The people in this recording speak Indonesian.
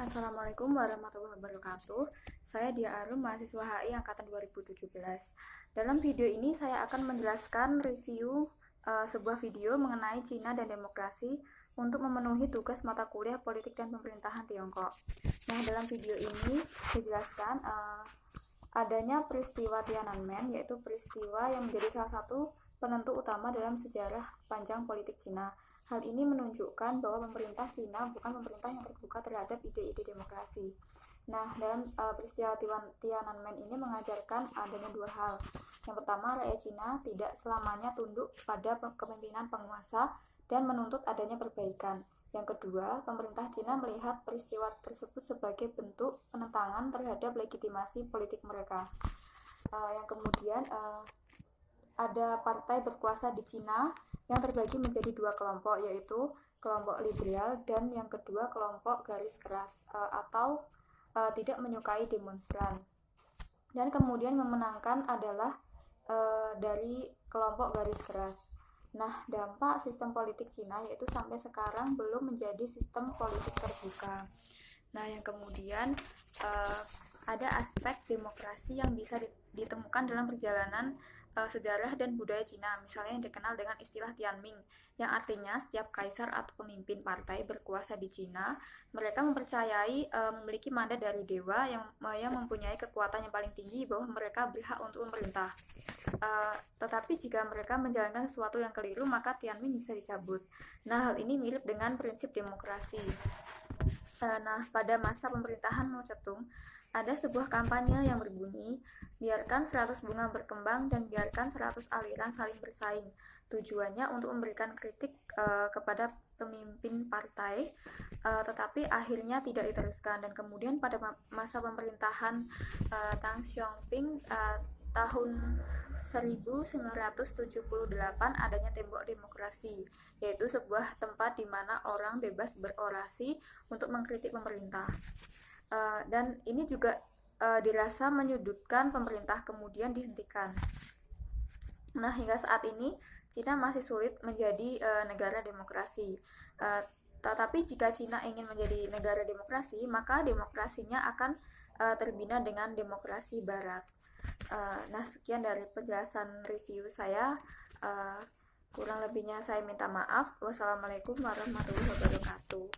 Assalamualaikum warahmatullahi wabarakatuh. Saya Dia Arum, mahasiswa HI angkatan 2017. Dalam video ini saya akan menjelaskan review sebuah video mengenai Cina dan demokrasi untuk memenuhi tugas mata kuliah politik dan pemerintahan Tiongkok. Nah, dalam video ini dijelaskan adanya peristiwa Tiananmen, yaitu peristiwa yang menjadi salah satu penentu utama dalam sejarah panjang politik Cina. Hal ini menunjukkan bahwa pemerintah Cina bukan pemerintah yang terbuka terhadap ide-ide demokrasi. Nah, dalam peristiwa Tiananmen ini mengajarkan adanya dua hal. Yang pertama, rakyat Cina tidak selamanya tunduk pada kepemimpinan penguasa dan menuntut adanya perbaikan. Yang kedua, pemerintah Cina melihat peristiwa tersebut sebagai bentuk penentangan terhadap legitimasi politik mereka. Yang kemudian ada partai berkuasa di Cina yang terbagi menjadi dua kelompok, yaitu kelompok liberal dan yang kedua kelompok garis keras atau tidak menyukai demonstran. Dan kemudian memenangkan adalah dari kelompok garis keras. Nah, dampak sistem politik Cina yaitu sampai sekarang belum menjadi sistem politik terbuka. Nah, yang kemudian ada aspek demokrasi yang bisa ditemukan dalam perjalanan sejarah dan budaya Cina, misalnya yang dikenal dengan istilah Tianming, yang artinya setiap kaisar atau pemimpin partai berkuasa di Cina, mereka mempercayai memiliki mandat dari dewa yang mempunyai kekuatan yang paling tinggi bahwa mereka berhak untuk memerintah. Tetapi jika mereka menjalankan sesuatu yang keliru, maka Tianming bisa dicabut. Nah, hal ini mirip dengan prinsip demokrasi. Nah, pada masa pemerintahan Mao Zedong, ada sebuah kampanye yang berbunyi, biarkan 100 bunga berkembang dan biarkan 100 aliran saling bersaing. Tujuannya untuk memberikan kritik kepada pemimpin partai, tetapi akhirnya tidak diteruskan. Dan kemudian pada masa pemerintahan Tang Xiongping tahun 1978 adanya Tembok Demokrasi, yaitu sebuah tempat di mana orang bebas berorasi untuk mengkritik pemerintah. Dan ini juga dirasa menyudutkan pemerintah, kemudian dihentikan. Nah, hingga saat ini Cina masih sulit menjadi negara demokrasi. Tetapi jika Cina ingin menjadi negara demokrasi, maka demokrasinya akan terbina dengan demokrasi Barat. Nah, sekian dari penjelasan review saya. Kurang lebihnya saya minta maaf. Wassalamualaikum warahmatullahi wabarakatuh.